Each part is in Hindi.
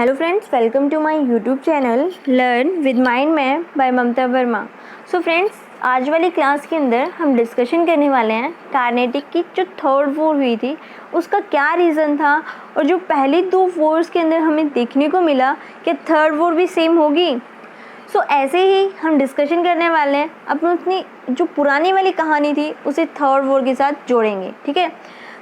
Hello friends, welcome to my YouTube channel learn with mind map by Mamta Verma. So friends, आज वाली क्लास के अंदर हम डिस्कशन करने वाले हैं कार्नेटिक की जो थर्ड वॉर हुई थी उसका क्या रीज़न था, और जो पहली दो वॉर्स के अंदर हमें देखने को मिला कि थर्ड वॉर भी सेम होगी। सो ऐसे ही हम डिस्कशन करने वाले हैं, अपनी जो पुरानी वाली कहानी थी उसे थर्ड वॉर के साथ जोड़ेंगे। ठीक है,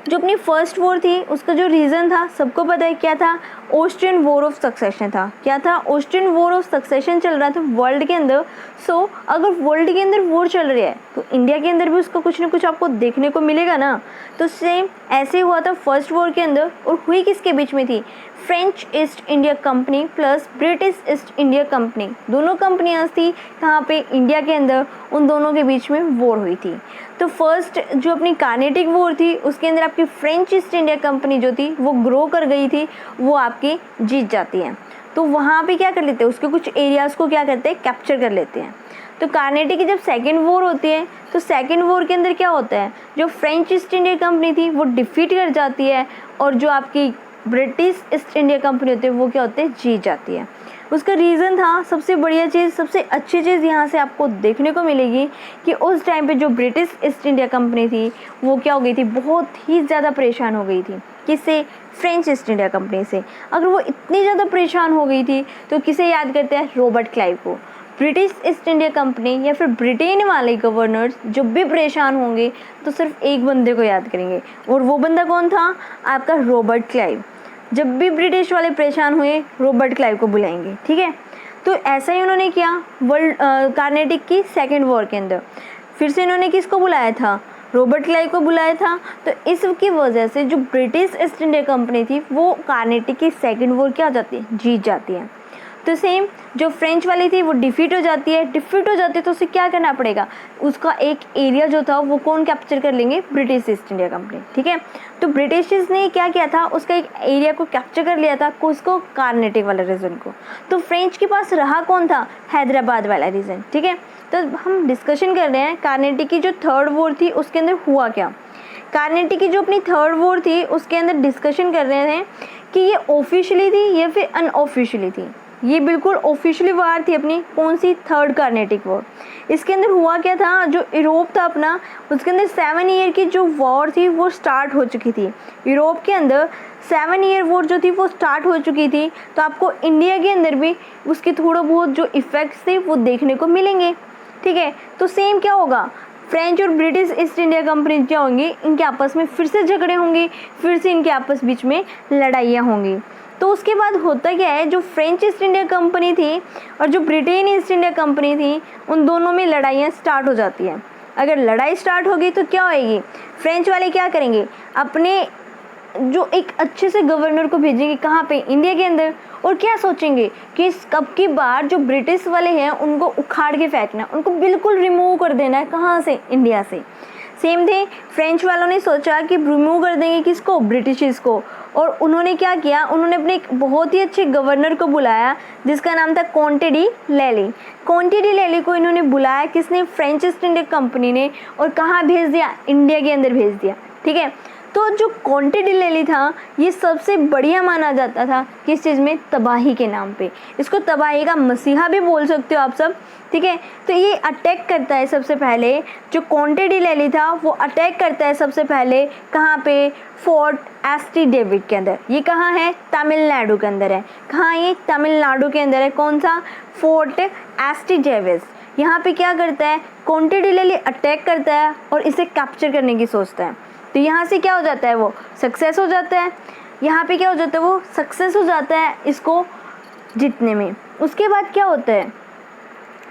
जो अपनी फर्स्ट वॉर थी उसका जो रीज़न था सबको पता है क्या था, ऑस्ट्रियन वॉर ऑफ सक्सेशन था। क्या था? ऑस्ट्रियन वॉर ऑफ सक्सेशन चल रहा था वर्ल्ड के अंदर। सो अगर वर्ल्ड के अंदर वॉर चल रही है तो इंडिया के अंदर भी उसका कुछ ना कुछ आपको देखने को मिलेगा ना। तो सेम ऐसे हुआ था फर्स्ट वॉर के अंदर, और हुई किसके बीच में थी? French East India company plus British east India company, दोनों कंपनियां थी कहाँ पे? इंडिया के अंदर। उन दोनों के बीच में वॉर हुई थी। तो फर्स्ट जो अपनी कार्नेटिक वॉर थी उसके अंदर आपकी फ्रेंच ईस्ट इंडिया कंपनी जो थी वो ग्रो कर गई थी, वो आपकी जीत जाती है। तो वहाँ पे क्या कर लेते हैं, उसके कुछ एरियाज़ को क्या करते हैं, कैप्चर कर लेते हैं। तो कार्नेटिक की जब सेकेंड वॉर होती है तो सेकेंड वॉर के अंदर क्या होता है, जो फ्रेंच ईस्ट इंडिया कंपनी थी वो डिफीट कर जाती है, और जो आपकी ब्रिटिश ईस्ट इंडिया कंपनी होती है वो क्या होते हैं, जीत जाती है। उसका रीज़न था, सबसे बढ़िया चीज़, सबसे अच्छी चीज़ यहाँ से आपको देखने को मिलेगी कि उस टाइम पे जो ब्रिटिश ईस्ट इंडिया कंपनी थी वो क्या हो गई थी, बहुत ही ज़्यादा परेशान हो गई थी। किससे? फ्रेंच ईस्ट इंडिया कंपनी से। अगर वो इतनी ज़्यादा परेशान हो गई थी तो किसे याद करते हैं? रॉबर्ट क्लाइव को। ब्रिटिश ईस्ट इंडिया कंपनी या फिर ब्रिटेन वाले गवर्नर्स जब भी परेशान होंगे तो सिर्फ एक बंदे को याद करेंगे, और वो बंदा कौन था? आपका रॉबर्ट क्लाइव। जब भी ब्रिटिश वाले परेशान हुए रॉबर्ट क्लाइव को बुलाएंगे। ठीक है, तो ऐसा ही उन्होंने किया वर्ल्ड कार्नेटिक की सेकेंड वॉर के अंदर। फिर से इन्होंने किसको बुलाया था? रॉबर्ट क्लाइव को बुलाया था। तो इसकी वजह से जो ब्रिटिश ईस्ट इंडिया कंपनी थी वो कार्नेटिक की सेकेंड वॉर क्या हो जाती है, जीत जाती है। तो सेम जो फ्रेंच वाली थी वो डिफीट हो जाती है। तो उसे क्या करना पड़ेगा, उसका एक एरिया जो था वो कौन कैप्चर कर लेंगे? British east India company. ठीक है, तो ब्रिटिश ने क्या किया था, उसका एक एरिया को कैप्चर कर लिया था, उसको कार्नेटिक वाला रीजन को। तो फ्रेंच के पास रहा कौन था? हैदराबाद वाला रीजन। ठीक है, तो हम डिस्कशन कर रहे हैं कार्नेटिक की जो थर्ड वॉर थी उसके अंदर हुआ क्या। कार्नेटिक की जो अपनी थर्ड वॉर थी उसके अंदर डिस्कशन कर रहे थे कि ये ऑफिशियली थी या फिर अनऑफिशियली थी। ये बिल्कुल ऑफिशियली वार थी अपनी, कौन सी? Third Carnatic war. इसके अंदर हुआ क्या था, जो यूरोप था अपना, उसके अंदर 7 ईयर की जो वॉर थी वो स्टार्ट हो चुकी थी। यूरोप के अंदर 7 ईयर वॉर जो थी वो स्टार्ट हो चुकी थी। तो आपको इंडिया के अंदर भी उसके थोड़ा बहुत जो इफ़ेक्ट्स थे वो देखने को मिलेंगे। ठीक है, तो सेम क्या होगा, फ्रेंच और ब्रिटिश ईस्ट इंडिया कंपनी क्या होंगी, इनके आपस में फिर से झगड़े होंगे, फिर से इनके आपस बीच में लड़ाइयाँ होंगी। तो उसके बाद होता क्या है, जो फ्रेंच ईस्ट इंडिया कंपनी थी और जो ब्रिटेन ईस्ट इंडिया कंपनी थी उन दोनों में लड़ाइयाँ स्टार्ट हो जाती हैं। अगर लड़ाई स्टार्ट होगी तो क्या होएगी, फ्रेंच वाले क्या करेंगे, अपने जो एक अच्छे से गवर्नर को भेजेंगे कहाँ पे? इंडिया के अंदर। और क्या सोचेंगे कि कब की बार जो ब्रिटिश वाले हैं उनको उखाड़ के फेंकना, उनको बिल्कुल रिमूव कर देना है। कहाँ से? इंडिया से। सेम थे, फ्रेंच वालों ने सोचा कि रिमूव कर देंगे किसको? ब्रिटिश को। और उन्होंने क्या किया, उन्होंने अपने एक बहुत ही अच्छे गवर्नर को बुलाया जिसका नाम था कॉन्टे डी लैली। कॉन्टे डी लैली को इन्होंने बुलाया, किसने? फ्रेंच ईस्ट इंडिया कंपनी ने। और कहाँ भेज दिया? इंडिया के अंदर भेज दिया। ठीक है, तो जो कॉन्टे डी लैली था ये सबसे बढ़िया माना जाता था किस चीज़ में? तबाही के नाम पे। इसको तबाही का मसीहा भी बोल सकते हो आप सब। ठीक है, तो ये अटैक करता है सबसे पहले, जो कॉन्टे डी लैली था वो अटैक करता है सबसे पहले कहाँ पे? फोर्ट एस्टी डेविड के अंदर। ये कहाँ है? तमिलनाडु के अंदर है। कहाँ? ये तमिलनाडु के अंदर है। कौन सा? Fort St David. यहाँ पे क्या करता है, कॉन्टे डी लैली अटैक करता है और इसे कैप्चर करने की सोचता है। तो यहाँ से क्या हो जाता है, वो सक्सेस हो जाता है। यहाँ पे क्या हो जाता है, वो सक्सेस हो जाता है इसको जीतने में। उसके बाद क्या होता है,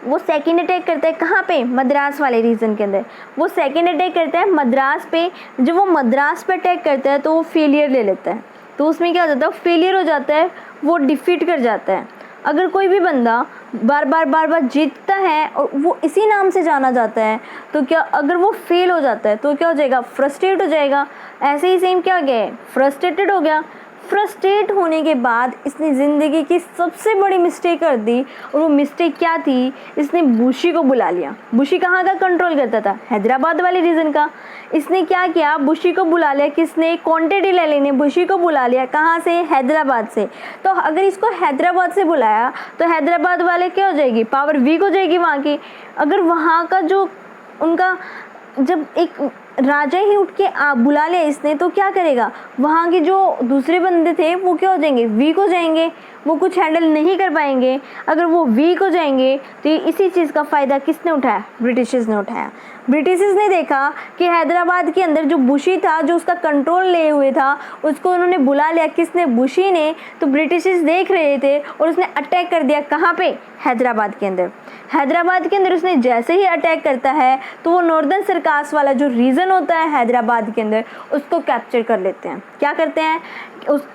वो सेकेंड अटैक करता है कहाँ पे? मद्रास वाले रीजन के अंदर। वो सेकेंड अटैक करता है मद्रास पे। जब वो मद्रास पे अटैक करता है तो वो फेलियर ले लेता है। तो उसमें क्या हो जाता है, फेलियर हो जाता है, वो डिफीट कर जाता है। अगर कोई भी बंदा बार बार जीतता है और वो इसी नाम से जाना जाता है तो क्या, अगर वो फेल हो जाता है तो क्या हो जाएगा? फ्रस्ट्रेट हो जाएगा। ऐसे ही सेम क्या हो गया है, फ्रस्ट्रेटेड हो गया। फ्रस्ट्रेट होने के बाद इसने ज़िंदगी की सबसे बड़ी मिस्टेक कर दी। और वो मिस्टेक क्या थी, इसने बुशी को बुला लिया। बुशी कहाँ का कंट्रोल करता था, हैदराबाद वाले रीजन का। इसने क्या किया, बुशी को बुला लिया। किसने, कॉन्टे डी लैली ने बुशी को बुला लिया। कहाँ से, हैदराबाद से। तो अगर इसको हैदराबाद से बुलाया तो हैदराबाद वाले क्या हो जाएगी, पावर वीक हो जाएगी वहाँ की। अगर वहाँ का जो उनका, जब एक राजा ही उठ के बुला लिया इसने, तो क्या करेगा, वहाँ के जो दूसरे बंदे थे वो क्या हो जाएंगे, वीक हो जाएंगे, वो कुछ हैंडल नहीं कर पाएंगे। अगर वो वीक हो जाएंगे तो इसी चीज़ का फ़ायदा किसने उठाया, ब्रिटिशर्स ने उठाया। ब्रिटिशर्स ने देखा कि हैदराबाद के अंदर जो बुशी था, जो उसका कंट्रोल लिए हुए था, उसको उन्होंने बुला लिया। किसने, बुशी ने। तो ब्रिटिशर्स देख रहे थे और उसने अटैक कर दिया। कहाँ पे, हैदराबाद के अंदर। हैदराबाद के अंदर उसने जैसे ही अटैक करता है तो वो नॉर्दर्न सरकार्स वाला जो रीजन होता है हैदराबाद के अंदर, उसको कैप्चर कर लेते हैं। क्या करते हैं, उस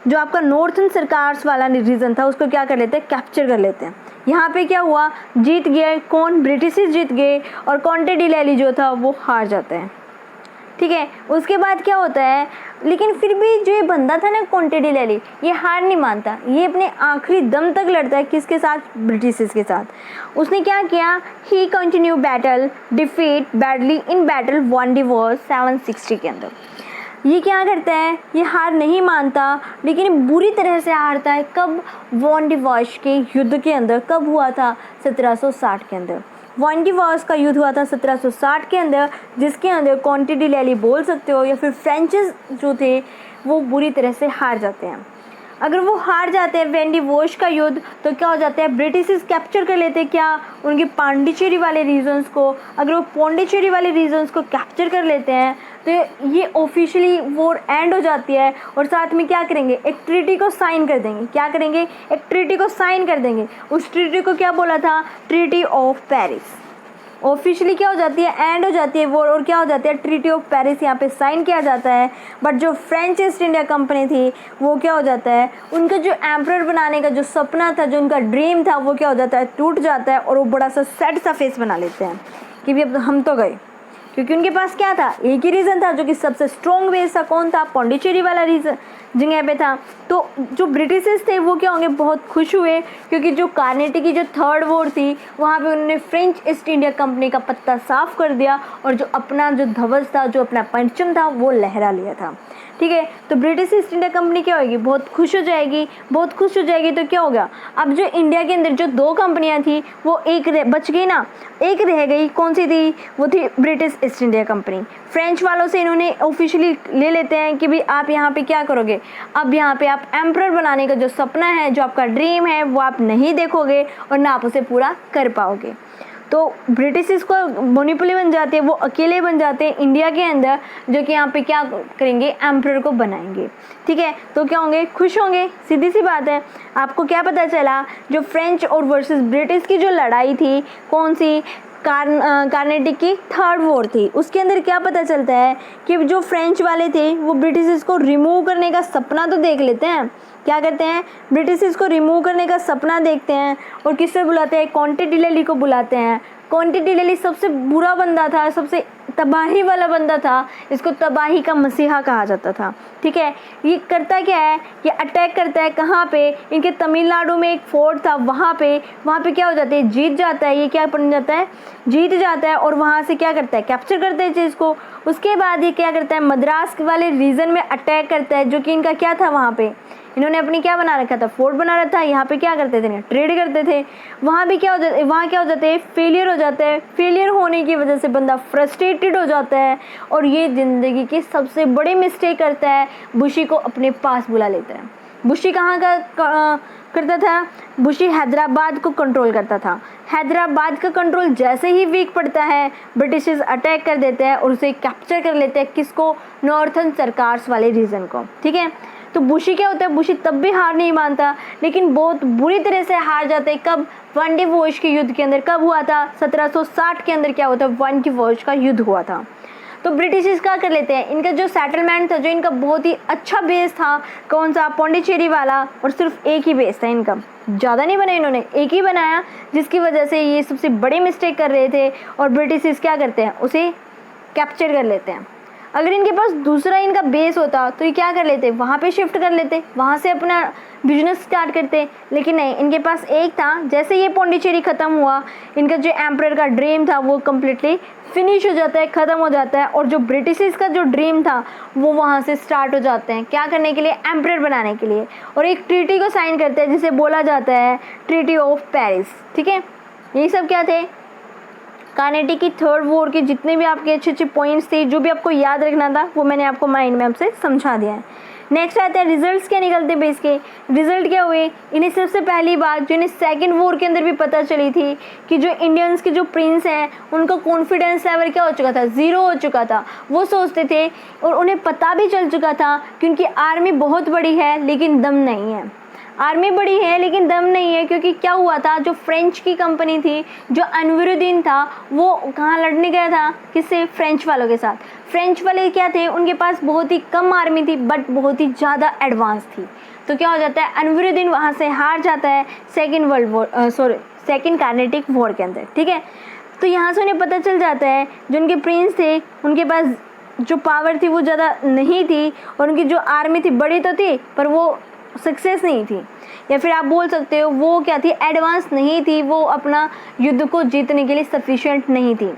जो आपका नॉर्थन सरकार्स वाला रीजन था उसको क्या कर लेते हैं, कैप्चर कर लेते हैं। यहाँ पे क्या हुआ, जीत गए कौन, ब्रिटिशर्स जीत गए और कॉन्टे डी लैली जो था वो हार जाते हैं। ठीक है, उसके बाद क्या होता है, लेकिन फिर भी जो ये बंदा था ना कॉन्टे डी लैली, ये हार नहीं मानता। ये अपने आखिरी दम तक लड़ता है। किसके साथ, ब्रिटिशर्स के साथ। उसने क्या किया, he continue battle, defeat badly in battle one डिवोर्स 760 के अंदर। ये क्या करता है, ये हार नहीं मानता, लेकिन बुरी तरह से हारता है। कब, वॉन डिवॉर्स के युद्ध के अंदर। कब हुआ था, 1760 के अंदर। वॉन डिवॉर्स का युद्ध हुआ था 1760 के अंदर, जिसके अंदर कॉन्टे डी लैली बोल सकते हो, या फिर फ्रेंचेस जो थे वो बुरी तरह से हार जाते हैं। अगर वो हार जाते हैं वॉन डिवॉर्स का युद्ध, तो क्या हो जाता है, ब्रिटिशर्स कैप्चर कर लेते हैं क्या, उनके पांडिचेरी वाले रीजन्स को। अगर वो पांडिचेरी वाले रीजन्स को कैप्चर कर लेते हैं तो ये ऑफिशियली वॉर एंड हो जाती है। और साथ में क्या करेंगे, एक ट्रीटी को साइन कर देंगे। क्या करेंगे, एक ट्रीटी को साइन कर देंगे। उस ट्रीटी को क्या बोला था, ट्रीटी ऑफ पेरिस। ऑफिशियली क्या हो जाती है, एंड हो जाती है वॉर, और क्या हो जाती है, ट्रीटी ऑफ पेरिस यहाँ पे साइन किया जाता है। बट जो फ्रेंच ईस्ट इंडिया कंपनी थी वो क्या हो जाता है, उनका जो एम्परर बनाने का जो सपना था, जो उनका ड्रीम था, वो क्या हो जाता है, टूट जाता है। और वो बड़ा सा सेट सा फेस बना लेते हैं कि भी अब हम तो गए। क्योंकि उनके पास क्या था, एक ही रीज़न था जो कि सबसे स्ट्रॉन्ग बेस था। कौन था, पौंडीचेरी वाला रीजन जगह पे था। तो जो ब्रिटिशर्स थे वो क्या होंगे, बहुत खुश हुए, क्योंकि जो कार्नेटी की जो थर्ड वॉर थी वहाँ पे उन्होंने फ्रेंच ईस्ट इंडिया कंपनी का पत्ता साफ कर दिया और जो अपना जो ध्वज था, जो अपना परचम था, वो लहरा लिया था। ठीक है, तो ब्रिटिश ईस्ट इंडिया कंपनी क्या होगी, बहुत खुश हो जाएगी। बहुत खुश हो जाएगी तो क्या होगा, अब जो इंडिया के अंदर जो दो कंपनियां थी वो एक बच गई ना, एक रह गई। कौन सी थी, वो थी British east India company. French वालों से इन्होंने ऑफिशियली ले लेते हैं कि भाई आप यहाँ पे क्या करोगे, अब यहाँ पे आप एम्परर बनाने का जो सपना है, जो आपका ड्रीम है, वो आप नहीं देखोगे और ना आप उसे पूरा कर पाओगे। तो ब्रिटिश इसको मोनोपोली बन जाते हैं, वो अकेले बन जाते हैं इंडिया के अंदर, जो कि यहाँ पे क्या करेंगे, एम्परर को बनाएंगे। ठीक है, तो क्या होंगे, खुश होंगे, सीधी सी बात है। आपको क्या पता चला, जो फ्रेंच और वर्सेस ब्रिटिश की जो लड़ाई थी, कौन सी, कार्नेटिक की थर्ड वॉर थी, उसके अंदर क्या पता चलता है कि जो फ्रेंच वाले थे वो ब्रिटिश को रिमूव करने का सपना तो देख लेते हैं। क्या करते हैं, ब्रिटिश को रिमूव करने का सपना देखते हैं और किससे बुलाते हैं, कॉन्टे डी लैली को बुलाते हैं। कॉन्टे डी लैली सबसे बुरा बंदा था, सबसे तबाही वाला बंदा था, इसको तबाही का मसीहा कहा जाता था। ठीक है, ये करता क्या है, ये अटैक करता है कहाँ पे, इनके तमिलनाडु में एक फोर्ट था, वहाँ पे क्या हो जाता है, जीत जाता है। ये क्या बन जाता है, जीत जाता है और वहाँ से क्या करता है, कैप्चर करता है चीज़ को। उसके बाद ये क्या करता है, मद्रास वाले रीजन में अटैक करता है, जो कि इनका क्या था, वहाँ पे इन्होंने अपनी क्या बना रखा था, फोर्ट बना रखा था। यहाँ पे क्या करते थे, ट्रेड करते थे। वहाँ भी क्या हो जाता है, वहाँ क्या हो जाता है, फेलियर हो जाता है। फेलियर होने की वजह से बंदा फ्रस्ट्रेटेड हो जाता है और ये ज़िंदगी की सबसे बड़ी मिस्टेक करता है, बुशी को अपने पास बुला लेता है। बुशी कहाँ का करता था, बुशी हैदराबाद को कंट्रोल करता था। हैदराबाद का कंट्रोल जैसे ही वीक पड़ता है, ब्रिटिशर्स अटैक कर देते हैं और उसे कैप्चर कर लेते हैं। किसको, नॉर्थन सरकार्स वाले रीजन को। ठीक है, तो बुशी क्या होता है, बुशी तब भी हार नहीं मानता, लेकिन बहुत बुरी तरह से हार जाते हैं। कब, वन डिवोर्स के युद्ध के अंदर। कब हुआ था, 1760 के अंदर क्या हुआ था, वन डिवोर्स का युद्ध हुआ था। तो ब्रिटिशर्स क्या कर लेते हैं, इनका जो सेटलमेंट था, जो इनका बहुत ही अच्छा बेस था, कौन सा, पौंडीचेरी वाला, और सिर्फ एक ही बेस था इनका, ज़्यादा नहीं बनाया इन्होंने, एक ही बनाया, जिसकी वजह से ये सबसे बड़ी मिस्टेक कर रहे थे। और ब्रिटिशर्स क्या करते हैं, उसे कैप्चर कर लेते हैं। अगर इनके पास दूसरा इनका बेस होता तो ये क्या कर लेते, वहाँ पे शिफ्ट कर लेते, वहाँ से अपना बिजनेस स्टार्ट करते। लेकिन नहीं, इनके पास एक था। जैसे ये पौंडीचेरी ख़त्म हुआ, इनका जो एम्परर का ड्रीम था वो कम्प्लीटली फिनिश हो जाता है, ख़त्म हो जाता है। और जो ब्रिटिश का जो ड्रीम था वो वहाँ से स्टार्ट हो जाते हैं, क्या करने के लिए, एम्परर बनाने के लिए। और एक ट्रीटी को साइन करते हैं जिसे बोला जाता है ट्रीटी ऑफ पेरिस। ठीक है, यही सब क्या थे, कार्नेटिक की थर्ड वॉर के जितने भी आपके अच्छे अच्छे पॉइंट्स थे, जो भी आपको याद रखना था वो मैंने आपको माइंड मैप से समझा दिया है। नेक्स्ट आता है रिजल्ट्स क्या निकलते बेस के। रिजल्ट क्या हुए, इन्हें सबसे पहली बात जो इन्हें सेकंड वॉर के अंदर भी पता चली थी कि जो इंडियंस के जो प्रिंस हैं उनका कॉन्फिडेंस लेवल क्या हो चुका था, ज़ीरो हो चुका था। वो सोचते थे और उन्हें पता भी चल चुका था कि उनकी आर्मी बहुत बड़ी है लेकिन दम नहीं है। आर्मी बड़ी है लेकिन दम नहीं है, क्योंकि क्या हुआ था, जो फ्रेंच की कंपनी थी, जो अनवरुद्दीन था, वो कहाँ लड़ने गया था, किससे, फ्रेंच वालों के साथ। फ्रेंच वाले क्या थे, उनके पास बहुत ही कम आर्मी थी बट बहुत ही ज़्यादा एडवांस थी। तो क्या हो जाता है, अनवरुद्दीन वहाँ से हार जाता है सेकेंड कार्नेटिक वॉर के अंदर। ठीक है, तो यहाँ से उन्हें पता चल जाता है जो उनके प्रिंस थे उनके पास जो पावर थी वो ज़्यादा नहीं थी, और उनकी जो आर्मी थी बड़ी तो थी पर वो सक्सेस नहीं थी, या फिर आप बोल सकते हो वो क्या थी, एडवांस नहीं थी, वो अपना युद्ध को जीतने के लिए सफिशिएंट नहीं थी।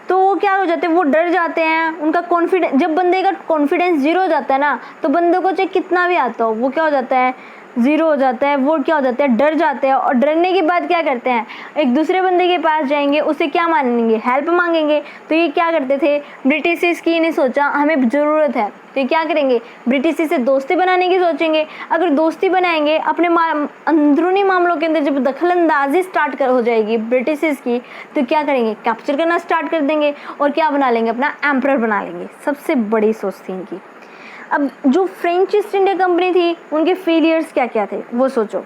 तो वो क्या हो जाते हैं, वो डर जाते हैं। उनका कॉन्फिडेंस, जब बंदे का कॉन्फिडेंस जीरो हो जाता है ना, तो बंदे को चाहे कितना भी आता हो वो क्या हो जाता है, ज़ीरो हो जाता है। वो क्या हो जाता है, डर जाते हैं। और डरने के बाद क्या करते हैं, एक दूसरे बंदे के पास जाएंगे, उससे क्या मांगेंगे, हेल्प मांगेंगे। तो ये क्या करते थे, ब्रिटिश की ने सोचा हमें ज़रूरत है, तो ये क्या करेंगे, ब्रिटिश से दोस्ती बनाने की सोचेंगे। अगर दोस्ती बनाएंगे, अपने अंदरूनी मामलों के अंदर जब दखल अंदाजी स्टार्ट हो जाएगी ब्रिटिश की, तो क्या करेंगे, कैप्चर करना स्टार्ट कर देंगे और क्या बना लेंगे, अपना एम्परर बना लेंगे। सबसे बड़ी सोच थी इनकी। अब जो फ्रेंच ईस्ट इंडिया कंपनी थी उनके फेलियर्स क्या क्या थे वो सोचो।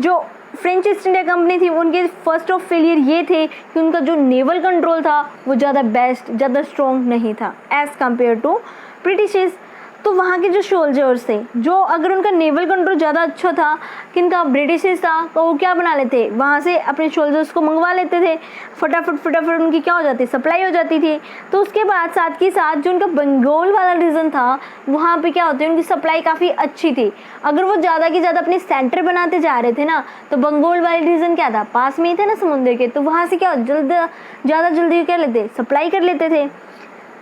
जो फ्रेंच ईस्ट इंडिया कंपनी थी उनके फर्स्ट ऑफ फेलियर ये थे कि उनका जो नेवल कंट्रोल था वो ज़्यादा बेस्ट, ज़्यादा स्ट्रॉन्ग नहीं था एज़ कम्पेयर टू ब्रिटिश। तो वहाँ के जो सोल्जर्स थे, जो अगर उनका नेवल कंट्रोल ज़्यादा अच्छा था, किनका, ब्रिटिश था, तो वो क्या बना लेते, वहाँ से अपने सोल्जर्स को मंगवा लेते थे, फटाफट उनकी क्या हो जाती, सप्लाई हो जाती थी। तो उसके बाद साथ के साथ जो उनका बंगाल वाला रीजन था, वहाँ पे क्या होती है, उनकी सप्लाई काफ़ी अच्छी थी। अगर वो ज़्यादा की ज़्यादा अपने सेंटर बनाते जा रहे थे ना, तो बंगाल वाले रीजन क्या था, पास में ही थे ना समुद्र के, तो वहाँ से क्या ज़्यादा जल्दी क्या लेते, सप्लाई कर लेते थे।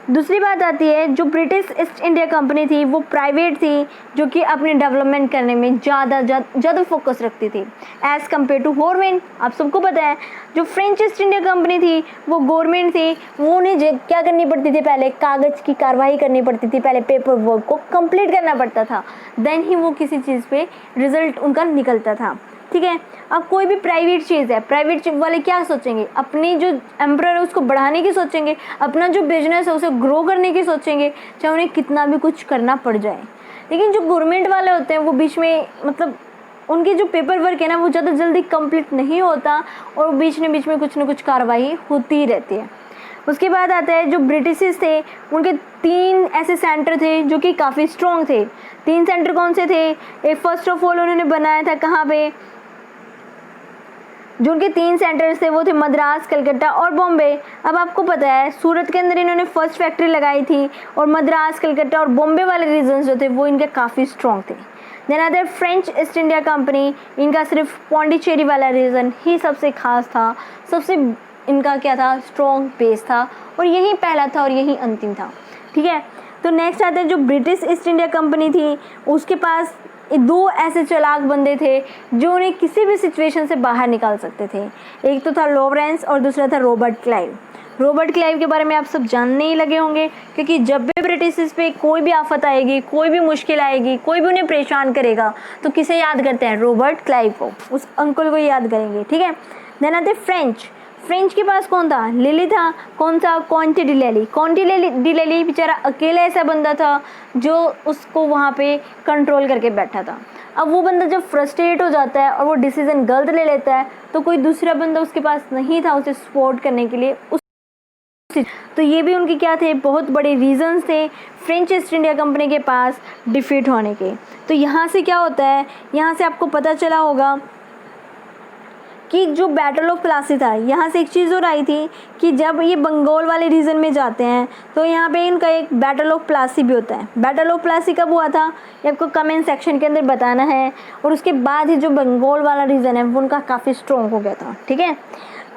दूसरी बात आती है, जो ब्रिटिश ईस्ट इंडिया कंपनी थी वो प्राइवेट थी, जो कि अपने डेवलपमेंट करने में ज़्यादा फोकस रखती थी एज़ कम्पेयर टू गवर्नमेंट। आप सबको पता है जो फ्रेंच ईस्ट इंडिया कंपनी थी वो गवर्नमेंट थी, वो उन्हें क्या करनी पड़ती थी, पहले कागज़ की कार्रवाई करनी पड़ती थी, पहले पेपर वर्क को कंप्लीट करना पड़ता था, देन ही वो किसी चीज़ पे रिजल्ट उनका निकलता था। ठीक है, अब कोई भी प्राइवेट चीज़ है, प्राइवेट वाले क्या सोचेंगे, अपनी जो एम्परर है उसको बढ़ाने की सोचेंगे, अपना जो बिजनेस है उसे ग्रो करने की सोचेंगे, चाहे उन्हें कितना भी कुछ करना पड़ जाए। लेकिन जो गवर्नमेंट वाले होते हैं वो बीच में, मतलब उनकी जो पेपर वर्क है ना वो ज़्यादा जल्दी कंप्लीट नहीं होता, और बीच में कुछ ना कुछ कार्रवाई होती रहती है। उसके बाद आता है जो ब्रिटिश थे, उनके 3 ऐसे सेंटर थे जो कि काफ़ी स्ट्रॉन्ग थे। 3 सेंटर कौन से थे, एक फर्स्ट ऑफ ऑल उन्होंने बनाया था कहाँ पे, जो उनके 3 सेंटर्स थे वो थे मद्रास, कलकत्ता और बॉम्बे। अब आपको पता है सूरत के अंदर इन्होंने फर्स्ट फैक्ट्री लगाई थी, और मद्रास, कलकत्ता और बॉम्बे वाले रीजन्स जो थे वो इनके काफ़ी स्ट्रॉन्ग थे। Then other French East India Company, इनका सिर्फ पौंडीचेरी वाला रीजन ही सबसे खास था, सबसे इनका क्या था, स्ट्रॉन्ग बेस था, और यही पहला था और यही अंतिम था। ठीक है, तो नेक्स्ट आता है जो ब्रिटिश ईस्ट इंडिया कंपनी थी, उसके पास 2 ऐसे चालाक बंदे थे जो उन्हें किसी भी सिचुएशन से बाहर निकाल सकते थे। एक तो था लॉरेंस और दूसरा था रॉबर्ट क्लाइव। रॉबर्ट क्लाइव के बारे में आप सब जानने ही लगे होंगे, क्योंकि जब भी ब्रिटिश पे कोई भी आफत आएगी, कोई भी मुश्किल आएगी, कोई भी उन्हें परेशान करेगा, तो किसे याद करते हैं, रॉबर्ट क्लाइव को, उस अंकल को याद करेंगे। ठीक है, देन आते फ्रेंच के पास कौन था, लिली था, कौन सा, कॉन्टे डी लेली बेचारा अकेला ऐसा बंदा था जो उसको वहाँ पे कंट्रोल करके बैठा था। अब वो बंदा जब फ्रस्ट्रेट हो जाता है और वो डिसीजन गलत ले लेता है, तो कोई दूसरा बंदा उसके पास नहीं था उसे सपोर्ट करने के लिए। तो ये भी उनके क्या थे, बहुत बड़े रीजंस थे फ्रेंच ईस्ट इंडिया कंपनी के पास डिफीट होने के। तो यहाँ से क्या होता है, यहाँ से आपको पता चला होगा कि जो बैटल ऑफ प्लासी था, यहाँ से एक चीज़ और आई थी कि जब ये बंगाल वाले रीजन में जाते हैं तो यहाँ पे इनका एक बैटल ऑफ प्लासी भी होता है। बैटल ऑफ प्लासी कब हुआ था ये आपको कमेंट सेक्शन के अंदर बताना है। और उसके बाद ही जो बंगाल वाला रीजन है वो उनका काफ़ी स्ट्रॉन्ग हो गया था, ठीक है।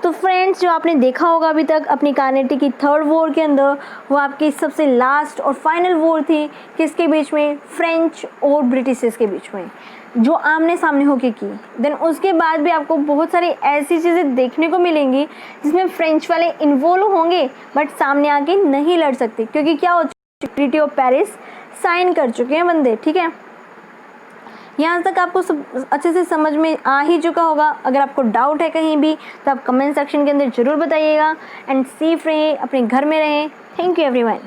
तो फ्रेंड्स, जो आपने देखा होगा अभी तक अपनी कार्नेटिक की थर्ड वॉर के अंदर, वो आपकी सबसे लास्ट और फाइनल वॉर थी किसके बीच में, फ्रेंच और ब्रिटिशर्स के बीच में, जो आमने सामने होके की। देन उसके बाद भी आपको बहुत सारी ऐसी चीज़ें देखने को मिलेंगी जिसमें फ्रेंच वाले इन्वॉल्व होंगे बट सामने आके नहीं लड़ सकते, क्योंकि क्या हो चुकी, ट्रीटी ऑफ पेरिस साइन कर चुके हैं बंदे, ठीक है। यहाँ तक आपको सब अच्छे से समझ में आ ही चुका होगा। अगर आपको डाउट है कहीं भी तो आप कमेंट सेक्शन के अंदर ज़रूर बताइएगा। एंड सेफ रहें, अपने घर में रहें। Thank you everyone.